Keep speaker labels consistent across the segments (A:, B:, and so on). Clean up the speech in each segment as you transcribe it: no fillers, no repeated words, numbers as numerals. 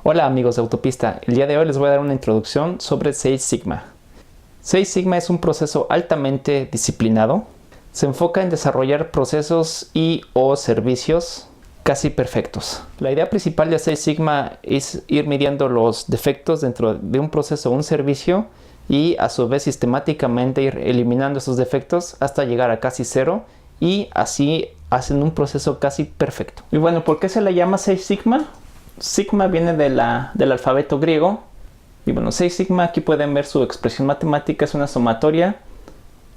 A: Hola amigos de Autopista, el día de hoy les voy a dar una introducción sobre Six Sigma. Six Sigma es un proceso altamente disciplinado. Se enfoca en desarrollar procesos y o servicios casi perfectos. La idea principal de Six Sigma es ir midiendo los defectos dentro de un proceso o un servicio y a su vez sistemáticamente ir eliminando esos defectos hasta llegar a casi cero y así hacen un proceso casi perfecto. Y bueno, ¿por qué se le llama Six Sigma? Sigma viene del alfabeto griego. Y bueno, Six Sigma, aquí pueden ver su expresión matemática, es una sumatoria.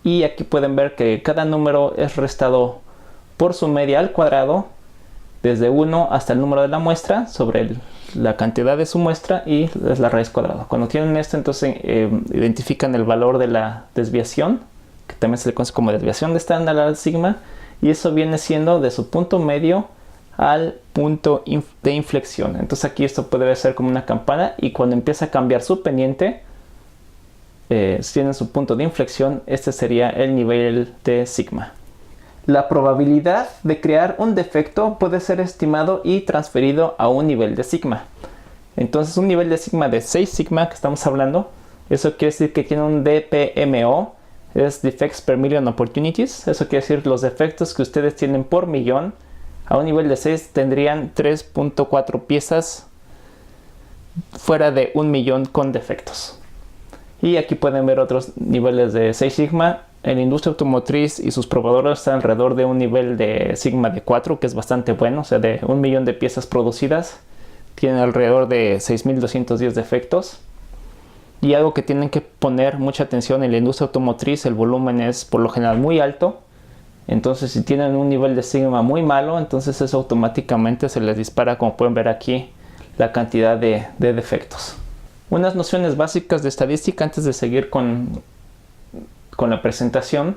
A: Y aquí pueden ver que cada número es restado por su media al cuadrado, desde 1 hasta el número de la muestra, sobre la cantidad de su muestra, y es la raíz cuadrada. Cuando tienen esto, entonces identifican el valor de la desviación, que también se le conoce como desviación de estándar al sigma, y eso viene siendo de su punto medio al punto de inflexión. Entonces aquí esto puede ser como una campana, y cuando empieza a cambiar su pendiente, si tienen su punto de inflexión, este sería el nivel de sigma. La probabilidad de crear un defecto puede ser estimado y transferido a un nivel de sigma. Entonces un nivel de sigma de 6 sigma que estamos hablando, eso quiere decir que tiene un DPMO, es Defects per Million Opportunities. Eso quiere decir los defectos que ustedes tienen por millón. A un nivel de 6 tendrían 3.4 piezas fuera de 1 millón con defectos. Y aquí pueden ver otros niveles de 6 sigma. En la industria automotriz y sus proveedores están alrededor de un nivel de sigma de 4, que es bastante bueno. O sea, de 1 millón de piezas producidas, tienen alrededor de 6.210 defectos. Y algo que tienen que poner mucha atención: en la industria automotriz el volumen es por lo general muy alto. Entonces si tienen un nivel de sigma muy malo, entonces eso automáticamente se les dispara, como pueden ver aquí, la cantidad de defectos. Unas nociones básicas de estadística antes de seguir con la presentación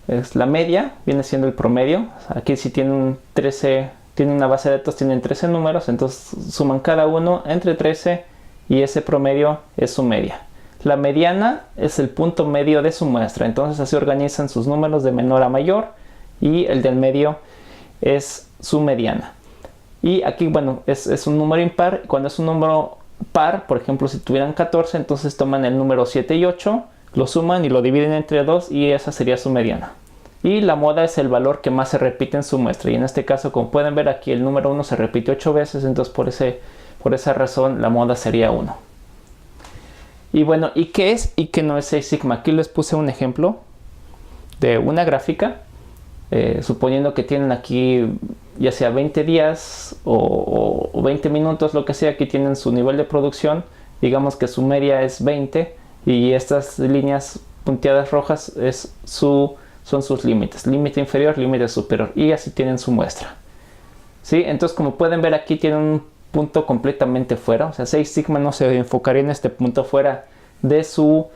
A: es la media, viene siendo el promedio. Aquí si tienen una base de datos, tienen 13 números, entonces suman cada uno entre 13 y ese promedio es su media. La mediana es el punto medio de su muestra, entonces así organizan sus números de menor a mayor, y el del medio es su mediana. Y aquí, bueno, es un número impar. Cuando es un número par, por ejemplo, si tuvieran 14, entonces toman el número 7 y 8, lo suman y lo dividen entre 2 y esa sería su mediana. Y la moda es el valor que más se repite en su muestra, y en este caso, como pueden ver aquí, el número 1 se repite 8 veces, entonces por esa razón la moda sería 1. Y bueno, ¿y qué es y qué no es Six Sigma? Aquí les puse un ejemplo de una gráfica, suponiendo que tienen aquí ya sea 20 días o 20 minutos, lo que sea. Aquí tienen su nivel de producción, digamos que su media es 20, y estas líneas punteadas rojas son sus límites, límite inferior, límite superior, y así tienen su muestra. ¿Sí? Entonces, como pueden ver, aquí tienen un punto completamente fuera. O sea, Six Sigma no se enfocaría en este punto fuera de su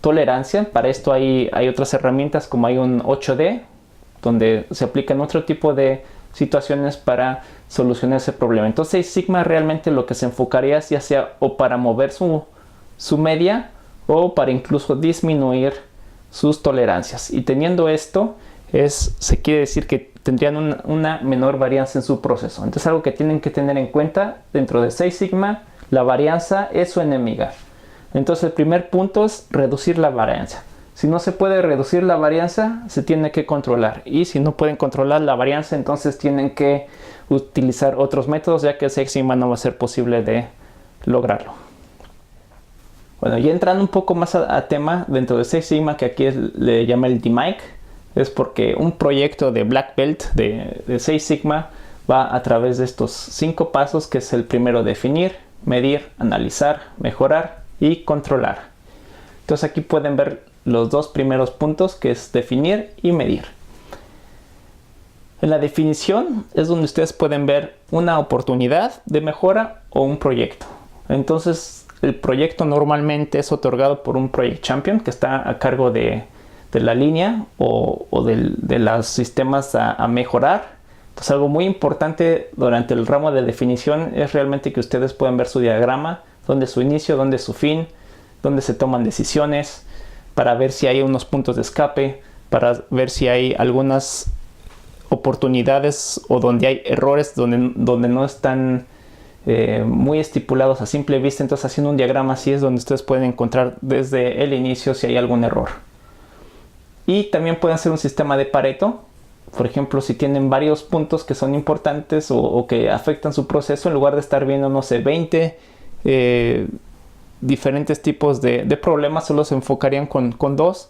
A: tolerancia. Para esto hay otras herramientas, como hay un 8D, donde se aplican otro tipo de situaciones para solucionar ese problema. Entonces Six Sigma realmente lo que se enfocaría es ya sea o para mover su media, o para incluso disminuir sus tolerancias. Y teniendo esto, se quiere decir que tendrían una menor varianza en su proceso. Entonces, algo que tienen que tener en cuenta dentro de Six Sigma: la varianza es su enemiga. Entonces, el primer punto es reducir la varianza. Si no se puede reducir la varianza, se tiene que controlar. Y si no pueden controlar la varianza, entonces tienen que utilizar otros métodos, ya que Six Sigma no va a ser posible de lograrlo. Bueno, ya entrando un poco más a tema dentro de Six Sigma, que aquí le llama el DMAIC, es porque un proyecto de Black Belt de Six Sigma va a través de estos 5 pasos, que es el primero: definir, medir, analizar, mejorar y controlar. Entonces aquí pueden ver los dos primeros puntos, que es definir y medir. En la definición es donde ustedes pueden ver una oportunidad de mejora o un proyecto. Entonces el proyecto normalmente es otorgado por un Project Champion, que está a cargo de la línea o de los sistemas a mejorar. Entonces, algo muy importante durante el ramo de definición es realmente que ustedes puedan ver su diagrama, dónde es su inicio, dónde es su fin, dónde se toman decisiones, para ver si hay unos puntos de escape, para ver si hay algunas oportunidades o donde hay errores donde no están muy estipulados a simple vista. Entonces, haciendo un diagrama así es donde ustedes pueden encontrar desde el inicio si hay algún error. Y también pueden hacer un sistema de Pareto. Por ejemplo, si tienen varios puntos que son importantes o que afectan su proceso, en lugar de estar viendo, no sé, 20 diferentes tipos de problemas, solo se enfocarían con 2,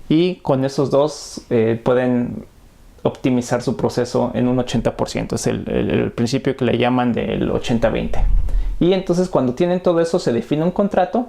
A: y con esos 2 pueden optimizar su proceso en un 80%. Es el principio que le llaman del 80-20. Y entonces, cuando tienen todo eso, se define un contrato.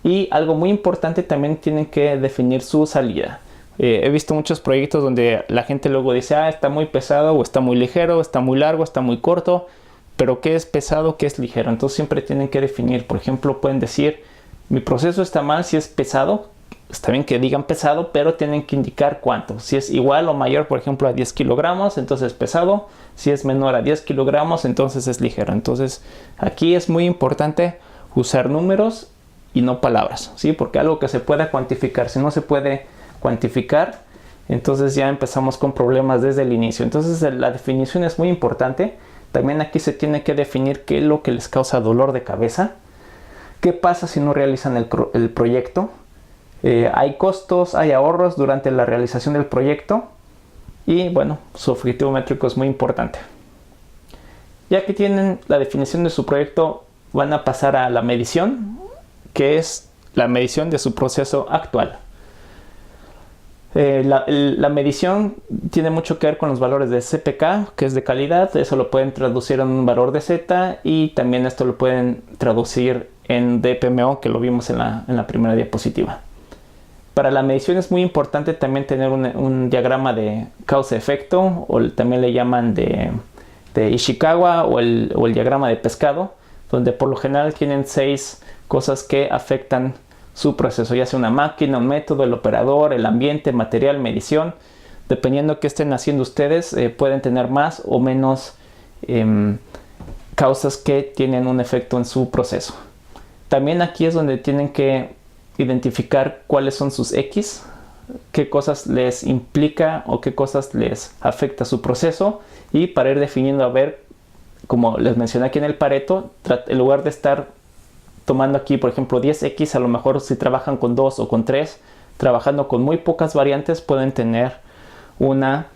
A: Y algo muy importante, también tienen que definir su salida. He visto muchos proyectos donde la gente luego dice, está muy pesado, o está muy ligero, está muy largo, está muy corto. Pero ¿qué es pesado, qué es ligero? Entonces siempre tienen que definir. Por ejemplo, pueden decir, mi proceso está mal si es pesado. Está bien que digan pesado, pero tienen que indicar cuánto. Si es igual o mayor, por ejemplo, a 10 kilogramos, entonces es pesado. Si es menor a 10 kilogramos, entonces es ligero. Entonces aquí es muy importante usar números y no palabras, ¿sí? Porque algo que se pueda cuantificar, si no se puede cuantificar, entonces ya empezamos con problemas desde el inicio. Entonces la definición es muy importante. También aquí se tiene que definir qué es lo que les causa dolor de cabeza. ¿Qué pasa si no realizan el proyecto? Hay costos, hay ahorros durante la realización del proyecto. Y bueno, su objetivo métrico es muy importante. Ya que tienen la definición de su proyecto, van a pasar a la medición, que es la medición de su proceso actual. La medición tiene mucho que ver con los valores de CPK, que es de calidad. Eso lo pueden traducir en un valor de Z, y también esto lo pueden traducir en DPMO, que lo vimos en la primera diapositiva. Para la medición es muy importante también tener un diagrama de causa-efecto, o también le llaman de Ishikawa, o el diagrama de pescado, donde por lo general tienen 6 cosas que afectan su proceso, ya sea una máquina, un método, el operador, el ambiente, material, medición. Dependiendo de qué estén haciendo ustedes, pueden tener más o menos causas que tienen un efecto en su proceso. También aquí es donde tienen que identificar cuáles son sus X, qué cosas les implica o qué cosas les afecta su proceso, y para ir definiendo, a ver, como les mencioné aquí en el Pareto, en lugar de estar tomando aquí, por ejemplo, 10X, a lo mejor si trabajan con 2 o con 3, trabajando con muy pocas variantes, pueden tener una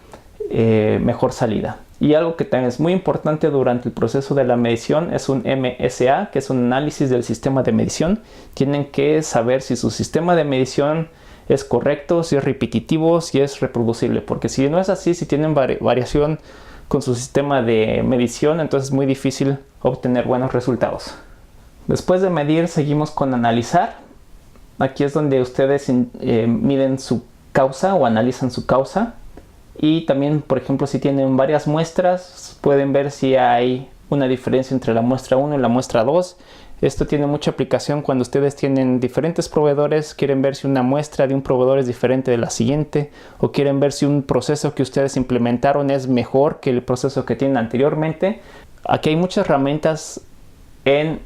A: mejor salida. Y algo que también es muy importante durante el proceso de la medición es un MSA, que es un análisis del sistema de medición. Tienen que saber si su sistema de medición es correcto, si es repetitivo, si es reproducible, porque si no es así, si tienen variación con su sistema de medición, entonces es muy difícil obtener buenos resultados. Después de medir, seguimos con analizar. Aquí es donde ustedes miden su causa o analizan su causa. Y también, por ejemplo, si tienen varias muestras, pueden ver si hay una diferencia entre la muestra 1 y la muestra 2. Esto tiene mucha aplicación cuando ustedes tienen diferentes proveedores, quieren ver si una muestra de un proveedor es diferente de la siguiente, o quieren ver si un proceso que ustedes implementaron es mejor que el proceso que tienen anteriormente. Aquí hay muchas herramientas en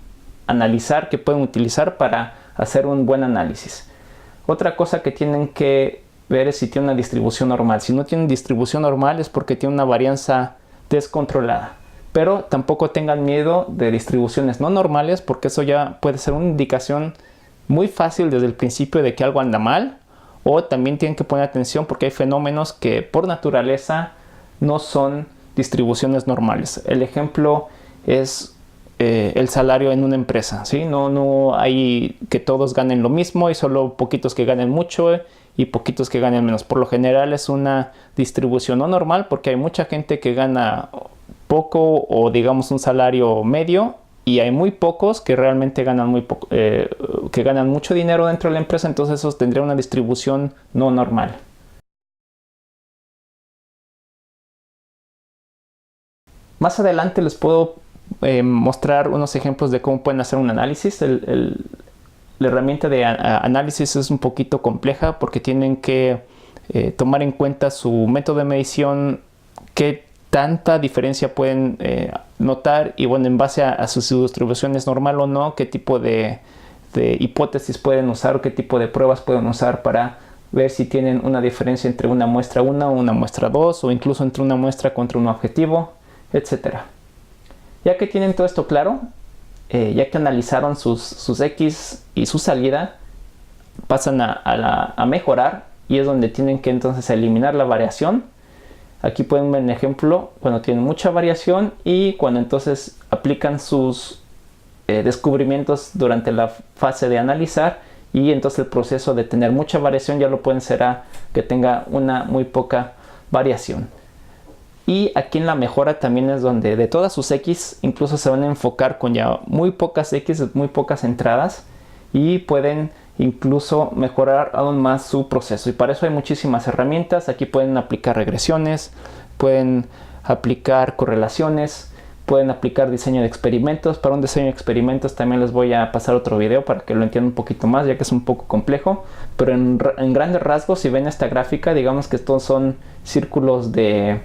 A: analizar que pueden utilizar para hacer un buen análisis. Otra cosa que tienen que ver es si tiene una distribución normal. Si no tiene distribución normal es porque tiene una varianza descontrolada. Pero tampoco tengan miedo de distribuciones no normales, porque eso ya puede ser una indicación muy fácil desde el principio de que algo anda mal. O también tienen que poner atención porque hay fenómenos que por naturaleza no son distribuciones normales. El ejemplo es el salario en una empresa, ¿sí? No hay que todos ganen lo mismo y solo poquitos que ganen mucho y poquitos que ganen menos. Por lo general es una distribución no normal, porque hay mucha gente que gana poco o digamos un salario medio, y hay muy pocos que realmente ganan muy poco, que ganan mucho dinero dentro de la empresa. Entonces eso tendría una distribución no normal. Más adelante les puedo mostrar unos ejemplos de cómo pueden hacer un análisis. La herramienta de análisis es un poquito compleja porque tienen que tomar en cuenta su método de medición, qué tanta diferencia pueden notar, y bueno, en base a su distribución es normal o no, qué tipo de hipótesis pueden usar o qué tipo de pruebas pueden usar para ver si tienen una diferencia entre una muestra 1 o una muestra 2, o incluso entre una muestra contra un objetivo, etcétera. Ya que tienen todo esto claro, ya que analizaron sus X y su salida, pasan a mejorar, y es donde tienen que entonces eliminar la variación. Aquí pueden ver un ejemplo cuando tienen mucha variación y cuando entonces aplican sus descubrimientos durante la fase de analizar, y entonces el proceso de tener mucha variación ya lo pueden hacer a que tenga una muy poca variación. Y aquí en la mejora también es donde de todas sus X incluso se van a enfocar con ya muy pocas X, muy pocas entradas, y pueden incluso mejorar aún más su proceso. Y para eso hay muchísimas herramientas. Aquí pueden aplicar regresiones, pueden aplicar correlaciones, pueden aplicar diseño de experimentos. Para un diseño de experimentos también les voy a pasar otro video para que lo entiendan un poquito más, ya que es un poco complejo. Pero en grandes rasgos, si ven esta gráfica, digamos que estos son círculos de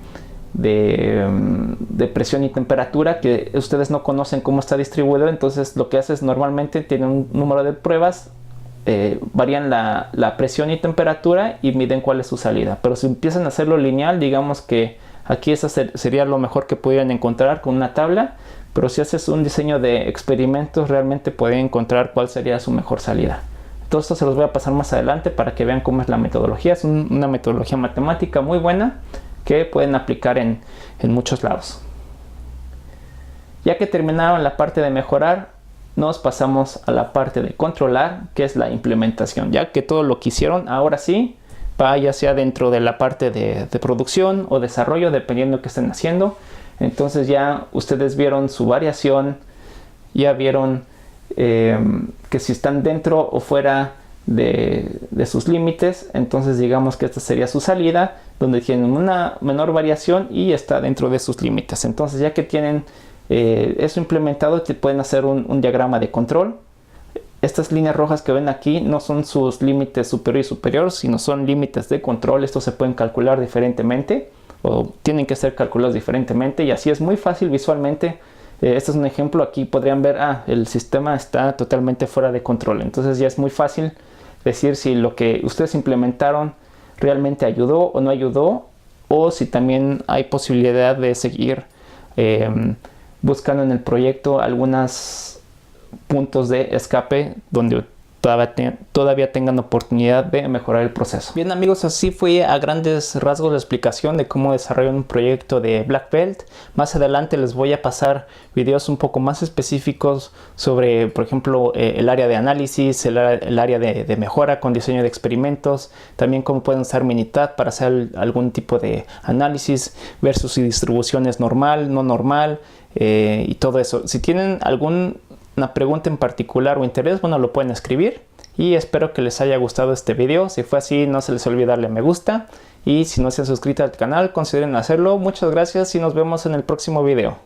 A: presión y temperatura que ustedes no conocen cómo está distribuido. Entonces lo que hace es, normalmente tienen un número de pruebas, varían la presión y temperatura y miden cuál es su salida. Pero si empiezan a hacerlo lineal, digamos que aquí esa sería lo mejor que pudieran encontrar con una tabla. Pero si haces un diseño de experimentos, realmente pueden encontrar cuál sería su mejor salida. Todo esto se los voy a pasar más adelante para que vean cómo es la metodología. Es una metodología matemática muy buena que pueden aplicar en muchos lados. Ya que terminaron la parte de mejorar, nos pasamos a la parte de controlar, que es la implementación. Ya que todo lo que hicieron, ahora sí, va ya sea dentro de la parte de producción o desarrollo, dependiendo de qué estén haciendo. Entonces ya ustedes vieron su variación, ya vieron que si están dentro o fuera de sus límites. Entonces digamos que esta sería su salida, donde tienen una menor variación y está dentro de sus límites. Entonces ya que tienen eso implementado, pueden hacer un diagrama de control. Estas líneas rojas que ven aquí no son sus límites superior y superior, sino son límites de control. Estos se pueden calcular diferentemente o tienen que ser calculados diferentemente, y así es muy fácil visualmente. Este es un ejemplo. Aquí podrían ver, el sistema está totalmente fuera de control. Entonces ya es muy fácil decir si lo que ustedes implementaron realmente ayudó o no ayudó, o si también hay posibilidad de seguir buscando en el proyecto algunos puntos de escape donde todavía tengan oportunidad de mejorar el proceso. Bien amigos, así fue a grandes rasgos la explicación de cómo desarrollar un proyecto de Black Belt. Más adelante les voy a pasar videos un poco más específicos sobre, por ejemplo, el área de análisis, el área de mejora con diseño de experimentos, también cómo pueden usar Minitab para hacer algún tipo de análisis, ver si su distribución es normal, no normal, y todo eso. Si tienen una pregunta en particular o interés, bueno, lo pueden escribir, y espero que les haya gustado este video. Si fue así, no se les olvide darle me gusta, y si no se han suscrito al canal, consideren hacerlo. Muchas gracias y nos vemos en el próximo video.